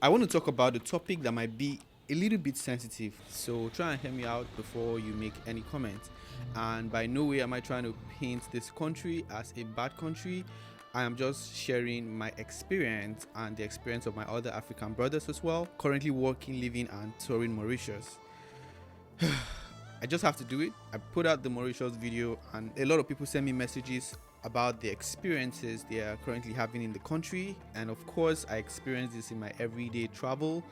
I want to talk about a topic that might be a little bit sensitive, so try and hear me out before you make any comment. And by no way am I trying to paint this country as a bad country. I am just sharing my experience and the experience of my other African brothers as well, currently working, living, and touring Mauritius. I just have to do it. I put out the Mauritius video, and a lot of people send me messages about the experiences they are currently having in the country. And of course, I experience this in my everyday travel,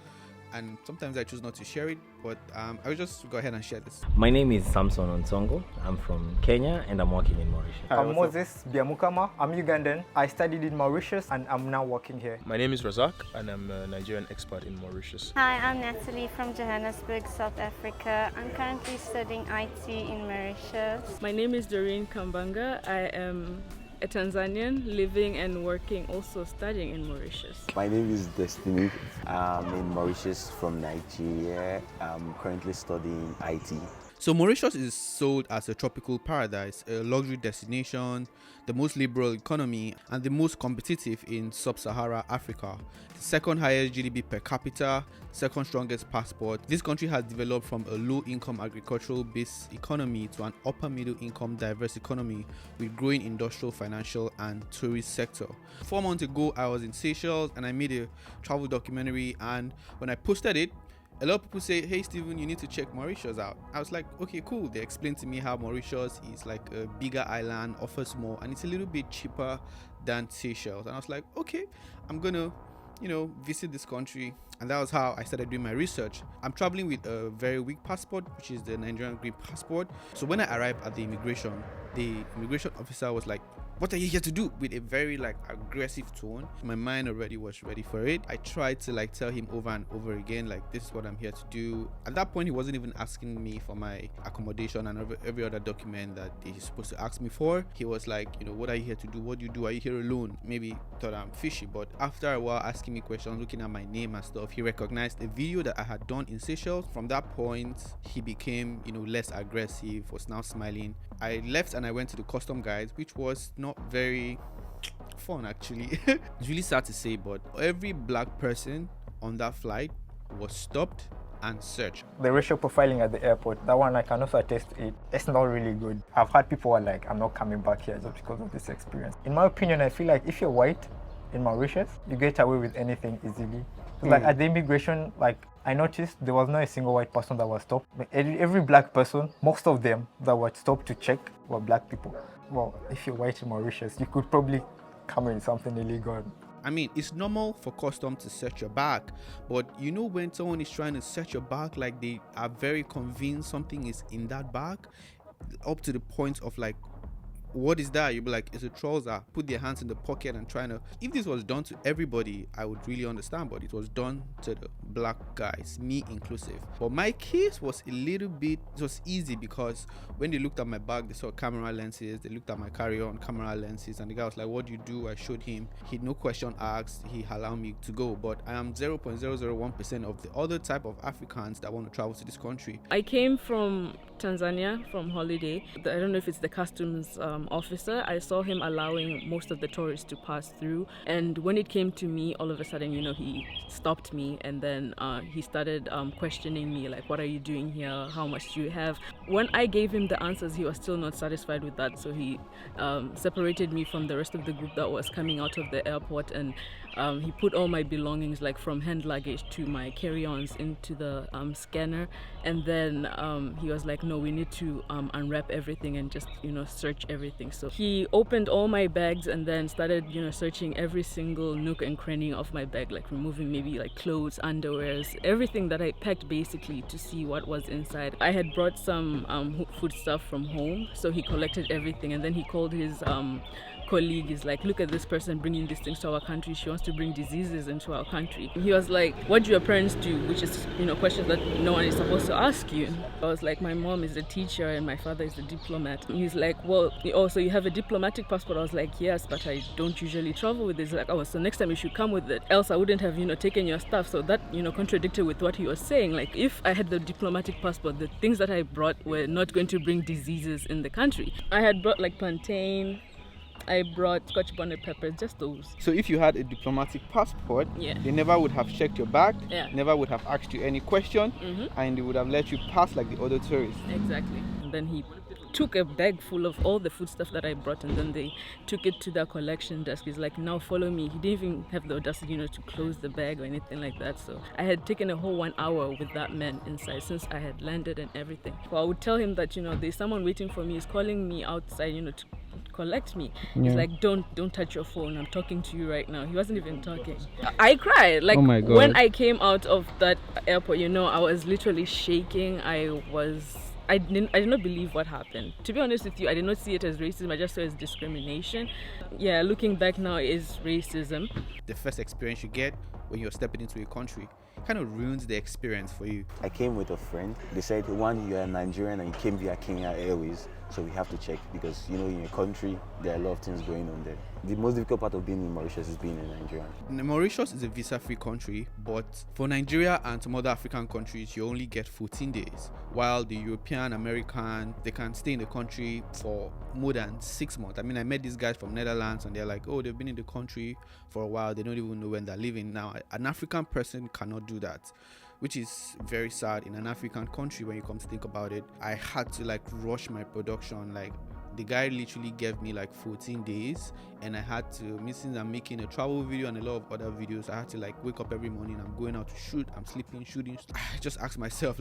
and sometimes I choose not to share it, but I will just go ahead and share this. My name is Samson Onsongo. I'm from Kenya and I'm working in Mauritius. I'm Moses Biamukama. I'm Ugandan. I studied in Mauritius and I'm now working here. My name is Razak and I'm a Nigerian expat in Mauritius. Hi, I'm Natalie from Johannesburg, South Africa. I'm currently studying IT in Mauritius. My name is Doreen Kambanga. I am a Tanzanian living and working, also studying in Mauritius. My name is Destiny. I'm in Mauritius from Nigeria. I'm currently studying IT. So Mauritius is sold as a tropical paradise, a luxury destination, the most liberal economy, and the most competitive in sub-Sahara Africa. The second highest GDP per capita, second strongest passport. This country has developed from a low-income agricultural-based economy to an upper-middle-income diverse economy with growing industrial, financial, and tourist sector. 4 months ago, I was in Seychelles and I made a travel documentary, and when I posted it, a lot of people say, hey Steven, you need to check Mauritius out. I was like, okay, cool. They explained to me how Mauritius is like a bigger island, offers more, and it's a little bit cheaper than Seychelles. And I was like, okay, I'm gonna, visit this country. And that was how I started doing my research. I'm traveling with a very weak passport, which is the Nigerian green passport. So when I arrived at the immigration officer was like, what are you here to do? With a very aggressive tone. My mind already was ready for it. I tried to tell him over and over again, this is what I'm here to do. At that point, he wasn't even asking me for my accommodation and every other document that he's supposed to ask me for. He was like, what are you here to do? What do you do? Are you here alone? Maybe thought I'm fishy, but after a while asking me questions, looking at my name and stuff, he recognized a video that I had done in Seychelles. From that point, he became, less aggressive, was now smiling. I left and I went to the custom guides, which was not very fun actually. It's really sad to say, but every black person on that flight was stopped and searched. The racial profiling at the airport, that one I can also attest to it. It's not really good. I've had people who are like, I'm not coming back here just because of this experience. In my opinion, I feel like if you're white in Mauritius, you get away with anything easily. Like at the immigration, I noticed there was not a single white person that was stopped. But every black person, most of them that were stopped to check were black people. Well, if you're white in Mauritius, you could probably come in something illegal. I mean, it's normal for custom to search your bag, but when someone is trying to search your bag, they are very convinced something is in that bag, up to the point of what is that? You'll be like, it's a trouser. Put their hands in the pocket and trying to. If this was done to everybody, I would really understand, but it was done to the black guys, me inclusive. But my case was it was easy because when they looked at my bag, they saw camera lenses, they looked at my carry-on camera lenses, and the guy was like, what do you do? I showed him. He no question asked, he allowed me to go. But I am 0.001% of the other type of Africans that want to travel to this country. I came from Tanzania from holiday. I don't know if it's the customs officer. I saw him allowing most of the tourists to pass through, and when it came to me, all of a sudden he stopped me, and then he started questioning me, like, what are you doing here, how much do you have? When I gave him the answers, he was still not satisfied with that, so he separated me from the rest of the group that was coming out of the airport, and he put all my belongings, from hand luggage to my carry-ons, into the scanner, and then he was like, no, we need to unwrap everything and just search everything. So he opened all my bags and then started searching every single nook and cranny of my bag, removing maybe clothes, underwears, everything that I packed, basically, to see what was inside. I had brought some food stuff from home, so he collected everything, and then he called his colleague, is like, look at this person bringing these things to our country. She wants to bring diseases into our country. He was like, what do your parents do? Which is, questions that no one is supposed to ask you. I was like, my mom is a teacher and my father is a diplomat. And he's like, well, also you have a diplomatic passport? I was like, yes, but I don't usually travel with this. Like, oh, so next time you should come with it. Else I wouldn't have, taken your stuff. So that, contradicted with what he was saying. Like, if I had the diplomatic passport, the things that I brought were not going to bring diseases in the country. I had brought plantain, I brought Scotch bonnet peppers, just those. So if you had a diplomatic passport, Yeah. they never would have checked your bag, Yeah. never would have asked you any question, and they would have let you pass like the other tourists. Exactly. And then he took a bag full of all the food stuff that I brought, and then they took it to their collection desk. He's like, now follow me. He didn't even have the audacity, to close the bag or anything like that. So I had taken a whole 1 hour with that man inside since I had landed and everything. So I would tell him that, there's someone waiting for me. He's calling me outside, to collect me. He's like, don't touch your phone. I'm talking to you right now. He wasn't even talking. I cried. Like, Oh my God. when I came out of that airport, I was literally shaking. I did not believe what happened. To be honest with you, I did not see it as racism. I just saw it as discrimination. Yeah, looking back now, it is racism. The first experience you get when you're stepping into a country kind of ruins the experience for you. I came with a friend. They said, one, you're a Nigerian and you came via Kenya Airways, so we have to check because, in your country, there are a lot of things going on there. The most difficult part of being in Mauritius is being a Nigerian. Mauritius is a visa-free country, but for Nigeria and some other African countries, you only get 14 days, while the European, American, they can stay in the country for more than 6 months. I mean, I met these guys from Netherlands and they're like, oh, they've been in the country for a while. They don't even know when they're leaving. Now, an African person cannot do that, which is very sad in an African country when you come to think about it. I had to rush my production. The guy literally gave me 14 days, and I had to, since I'm making a travel video and a lot of other videos, I had to wake up every morning. I'm going out to shoot, I'm sleeping, shooting. I just asked myself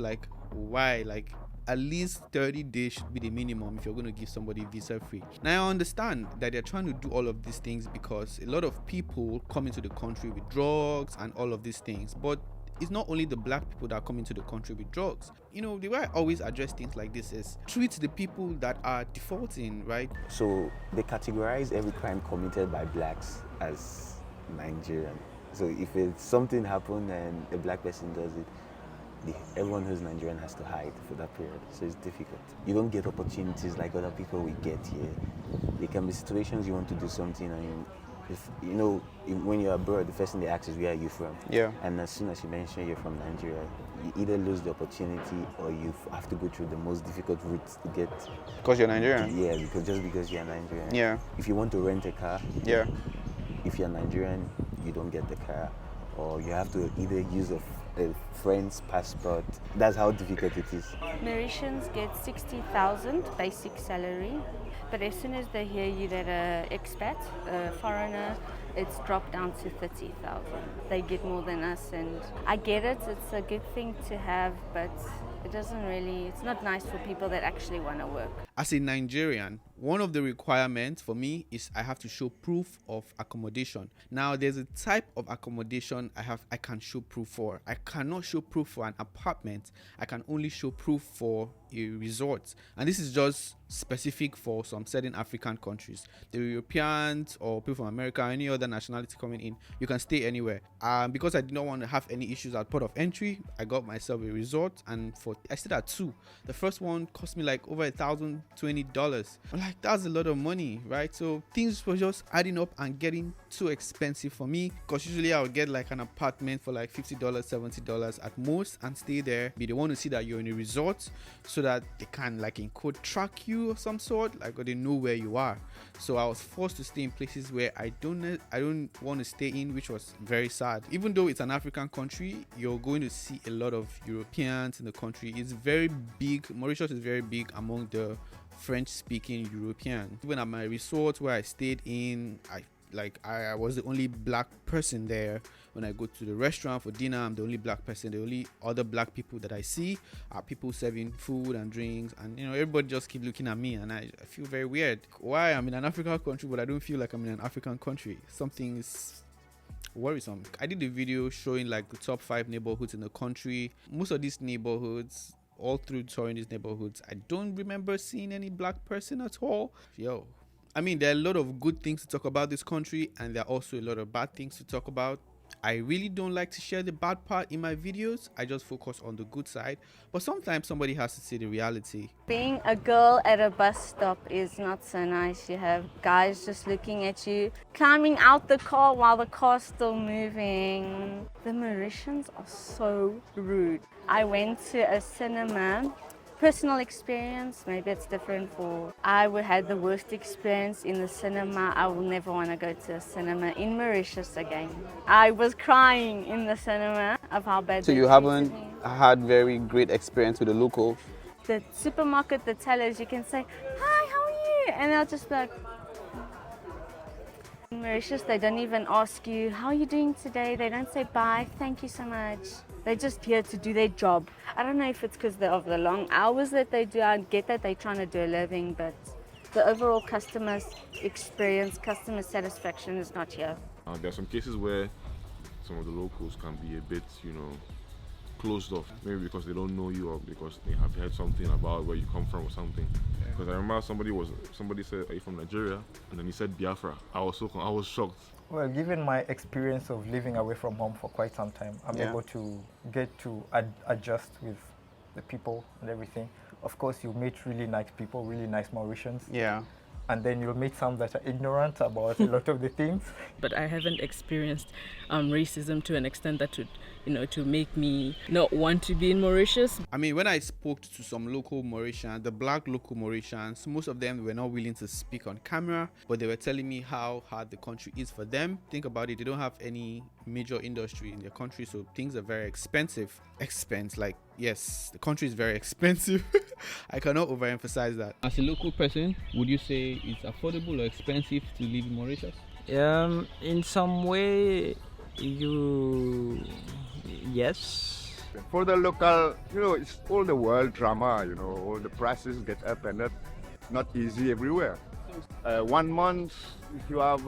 why? At least 30 days should be the minimum if you're going to give somebody visa free. Now I understand that they're trying to do all of these things because a lot of people come into the country with drugs and all of these things, but it's not only the black people that come into the country with drugs. The way I always address things like this is treat the people that are defaulting, right? So they categorize every crime committed by blacks as Nigerian. So if something happened and a black person does it, everyone who's Nigerian has to hide for that period. So it's difficult. You don't get opportunities like other people will get here. There can be situations you want to do something and when you're abroad, the first thing they ask is, where are you from? Yeah. And as soon as you mention you're from Nigeria, you either lose the opportunity or you have to go through the most difficult routes to get. Because you're Nigerian? Yeah, because you're Nigerian. Yeah. If you want to rent a car, yeah. If you're Nigerian, you don't get the car, or you have to either use a friend's passport. That's how difficult it is. Mauritians get 60,000 basic salary, but as soon as they hear you that an expat, a foreigner, it's dropped down to 30,000. They get more than us, and I get it, it's a good thing to have, but it's not nice for people that actually want to work. As a Nigerian, one of the requirements for me is I have to show proof of accommodation. Now, there's a type of accommodation I can show proof for. I cannot show proof for an apartment. I can only show proof for a resort. And this is just specific for some certain African countries. The Europeans or people from America, any other nationality coming in, you can stay anywhere. Because I did not want to have any issues at port of entry, I got myself a resort, and I stayed at 2. The first one cost me over $1,020. That's a lot of money, right? So things were just adding up and getting too expensive for me, because usually I would get an apartment for $50, $70 at most and stay there. They want to see that you're in a resort so that they can in quote track you of some sort, or they know where you are. So I was forced to stay in places where I don't want to stay in, which was very sad. Even though it's an African country, you're going to see a lot of Europeans in the country. It's very big. Mauritius is very big among the French-speaking Europeans. Even at my resort where I stayed in, I was the only black person there. When I go to the restaurant for dinner, I'm the only black person. The only other black people that I see are people serving food and drinks, and everybody just keep looking at me, and I feel very weird. Why? I'm in an African country, but I don't feel like I'm in an African country. Something is worrisome. I did a video showing the top 5 neighborhoods in the country. Most of these neighborhoods, all through touring these neighborhoods, I don't remember seeing any black person at all. There are a lot of good things to talk about this country, and there are also a lot of bad things to talk about. I really don't like to share the bad part in my videos. I just focus on the good side, but sometimes somebody has to see the reality. Being a girl at a bus stop is not so nice. You have guys just looking at you, climbing out the car while the car's still moving. The Mauritians are so rude. I went to a cinema Personal experience, maybe it's different for. I would had the worst experience in the cinema. I will never want to go to a cinema in Mauritius again. I was crying in the cinema of how bad So they you treated haven't me. had very great experience with the locals? The supermarket, the tellers, you can say, "Hi, how are you?" And they'll just be like, in Mauritius, they don't even ask you, "How are you doing today?" They don't say bye, "Thank you so much." They're just here to do their job. I don't know if it's because of the long hours that they do. I get that they're trying to do a living, but the overall customer experience, customer satisfaction is not here. There are some cases where some of the locals can be a bit, closed off. Maybe because they don't know you or because they have heard something about where you come from or something. Because I remember somebody said, "Are you from Nigeria?" And then he said Biafra. I was shocked. Well, given my experience of living away from home for quite some time, I'm able to get to adjust with the people and everything. Of course, you meet really nice people, really nice Mauritians. Yeah. And then you'll meet some that are ignorant about a lot of the things. But I haven't experienced racism to an extent that would, to make me not want to be in Mauritius. I mean, when I spoke to some local Mauritians, the black local Mauritians, most of them were not willing to speak on camera, but they were telling me how hard the country is for them. Think about it, they don't have any major industry in their country, so things are very expensive. Yes, the country is very expensive. I cannot overemphasize that. As a local person, would you say it's affordable or expensive to live in Mauritius? In some way, yes. For the local, it's all the world drama, all the prices get up and up. Not easy everywhere. 1 month, if you have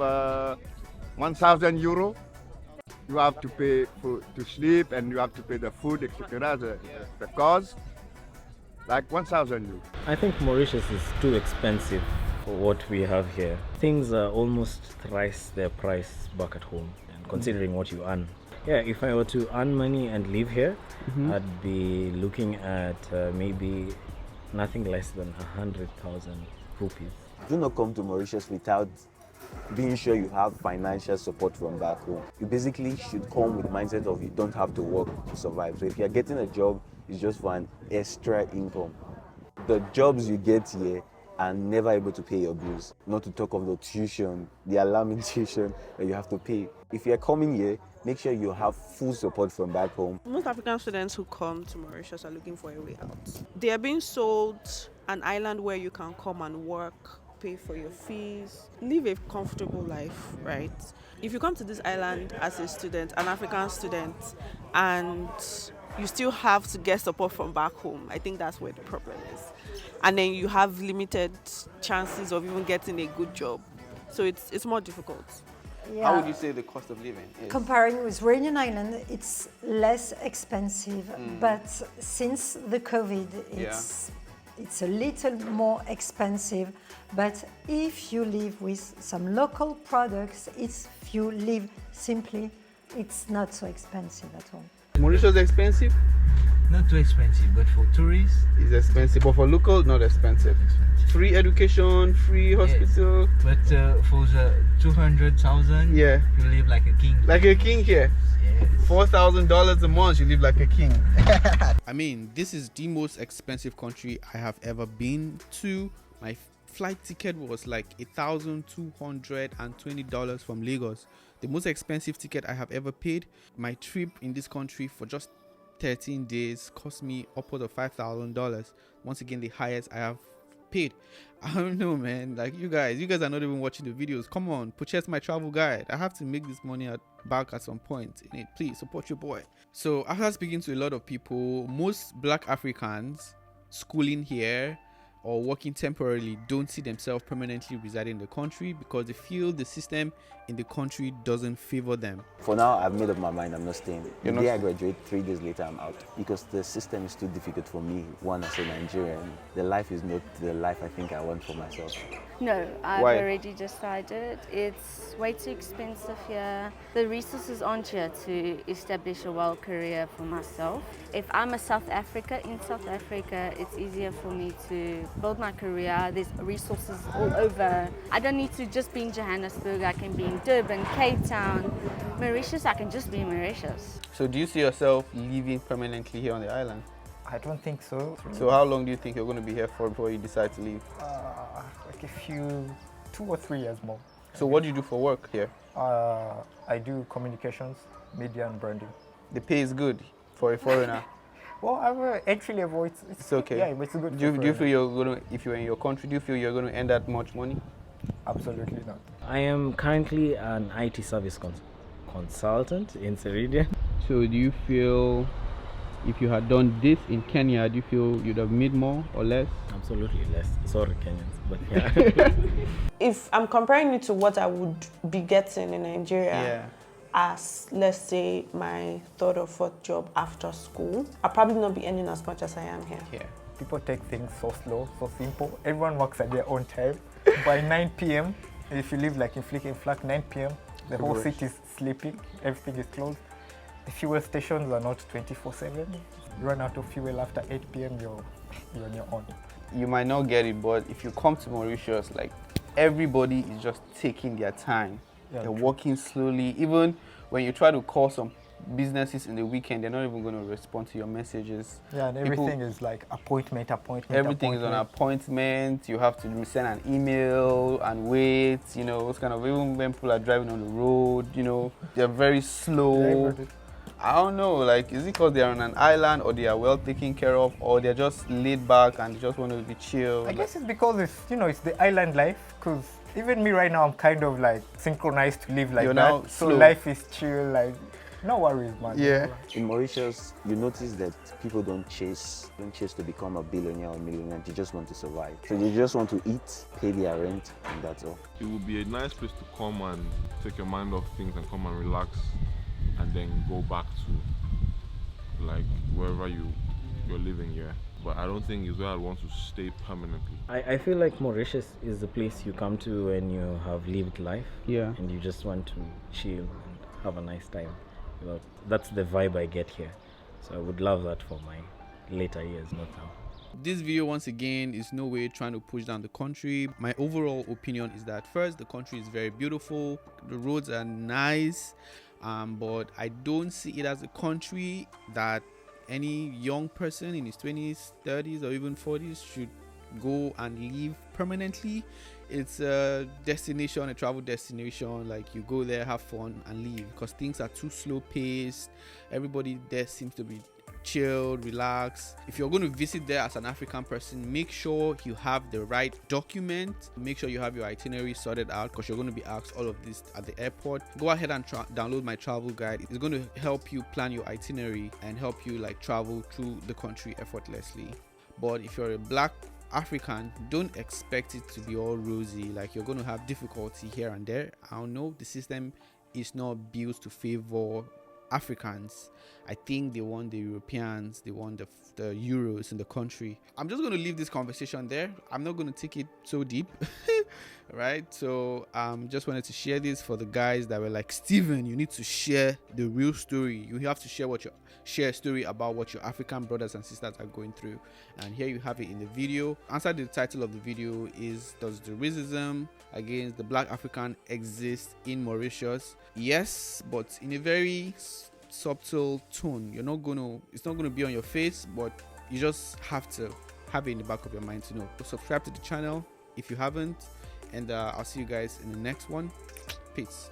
1,000 euro, you have to pay to sleep and you have to pay the food, etc. The cost, like 1,000 euro. I think Mauritius is too expensive for what we have here. Things are almost thrice their price back at home, and considering what you earn. Yeah, if I were to earn money and live here, I'd be looking at maybe nothing less than 100,000 rupees. Do not come to Mauritius without being sure you have financial support from back home. You basically should come with the mindset of you don't have to work to survive. So if you're getting a job, it's just for an extra income. The jobs you get here are never able to pay your bills. Not to talk of the tuition, the alarming tuition that you have to pay. If you're coming here, make sure you have full support from back home. Most African students who come to Mauritius are looking for a way out. They are being sold an island where you can come and work, pay for your fees, live a comfortable life, right? If you come to this island as a student, an African student, and you still have to get support from back home, I think that's where the problem is. And then you have limited chances of even getting a good job. So it's more difficult. Yeah. How would you say the cost of living is? Comparing with Réunion Island, it's less expensive, but since the COVID, it's a little more expensive. But if you live with some local products, if you live simply, it's not so expensive at all. Mauritius expensive? Not too expensive, but for tourists, It's expensive, but for local, not expensive. Free education, free hospital. but for the 200,000, Yeah, you live like a king. like a king here. Yes. $4,000 a month, you live like a king. I mean, this is the most expensive country I have ever been to. My flight ticket was like $1,220 from Lagos. The most expensive ticket I have ever paid. My trip in this country for just 13 days cost me upwards of $5,000. Once again, the highest I have paid. I don't know, man. Like you guys are not even watching the videos. Come on, purchase my travel guide. I have to make this money back at some point. Please support your boy. So after speaking to a lot of people, most black Africans schooling here or working temporarily don't see themselves permanently residing in the country because they feel the system in the country doesn't favor them. For now, I've made up my mind, I'm not staying. The You're day not- I graduate, 3 days later, I'm out. Because the system is too difficult for me, one, as a Nigerian. The life is not the life I think I want for myself. No, I've Why? already decided. It's way too expensive here. The resources aren't here to establish a well career for myself. If I'm in South Africa, it's easier for me to build my career. There's resources all over. I don't need to just be in Johannesburg. I can be in Durban, Cape Town, Mauritius. I can just be in Mauritius. So do you see yourself living permanently here on the island? I don't think so. So how long do you think you're going to be here for before you decide to leave? Like a few, 2 or 3 years more. So what do you do for work here? I do communications, media and branding. The pay is good for a foreigner. Well, I'm entry level. It's okay. Yeah, but it's good. Do you feel you're going to, if you're in your country, do you feel you're going to earn that much money? Absolutely not. I am currently an IT service consultant in Ceridian. So do you feel if you had done this in Kenya, do you feel you'd have made more or less? Absolutely less. Sorry, Kenyans, but yeah. If I'm comparing it to what I would be getting in Nigeria, as let's say my 3rd or 4th job after school, I'll probably not be earning as much as I am here. Yeah. People take things so slow, so simple. Everyone works at their own time. By 9 p.m., if you live like in Flick and Flack, 9 p.m., the whole city is sleeping, everything is closed. The fuel stations are not 24/7. You run out of fuel after 8 p.m., you're on your own. You might not get it, but if you come to Mauritius, like everybody is just taking their time. Yeah, they're true. walking slowly. Even when you try to call some businesses in the weekend, they're not even going to respond to your messages. Yeah, and everything is like appointment. Everything is on appointment. You have to send an email and wait. You know, those kind of, even when people are driving on the road, you know, they're very slow. I don't know, like, is it because they're on an island or they are well taken care of or they're just laid back and they just want to be chill? I guess it's because it's the island life. Because even me right now, I'm kind of like synchronized to live like You're that. now So slow. life is chill, like no worries, man. Yeah. In Mauritius, you notice that people don't chase to become a billionaire or millionaire. They just want to survive. So they just want to eat, pay their rent, and that's all. It would be a nice place to come and take your mind off things and come and relax, and then go back to like wherever you're living here. But I don't think it's where I want to stay permanently. I feel like Mauritius is the place you come to when you have lived life. Yeah. And you just want to chill and have a nice time. That's the vibe I get here. So I would love that for my later years, not now. This video once again is no way trying to push down the country. My overall opinion is that first, the country is very beautiful, the roads are nice, but I don't see it as a country that any young person in his 20s, 30s or even 40s should go and live permanently. It's a destination, a travel destination, like you go there, have fun and leave, because things are too slow paced. Everybody there seems to be chilled, relaxed. If you're going to visit there as an African person, make sure you have the right document. Make sure you have your itinerary sorted out, because you're going to be asked all of this at the airport. Go ahead and download my travel guide. It's going to help you plan your itinerary and help you like travel through the country effortlessly. But if you're a black African, don't expect it to be all rosy. Like, you're going to have difficulty here and there. I don't know, the system is not built to favor Africans. I think they want the Europeans, they want the Euros in the country. I'm just going to leave this conversation there. I'm not going to take it so deep. Right? So just wanted to share this for the guys that were like, Steven, you need to share the real story. You have to share a story about what your African brothers and sisters are going through. And here you have it in the video. Answer the title of the video is, does the racism against the black African exist in Mauritius? Yes, but in a very subtle tone. It's not gonna be on your face, but you just have to have it in the back of your mind to know. So subscribe to the channel if you haven't, and I'll see you guys in the next one. Peace.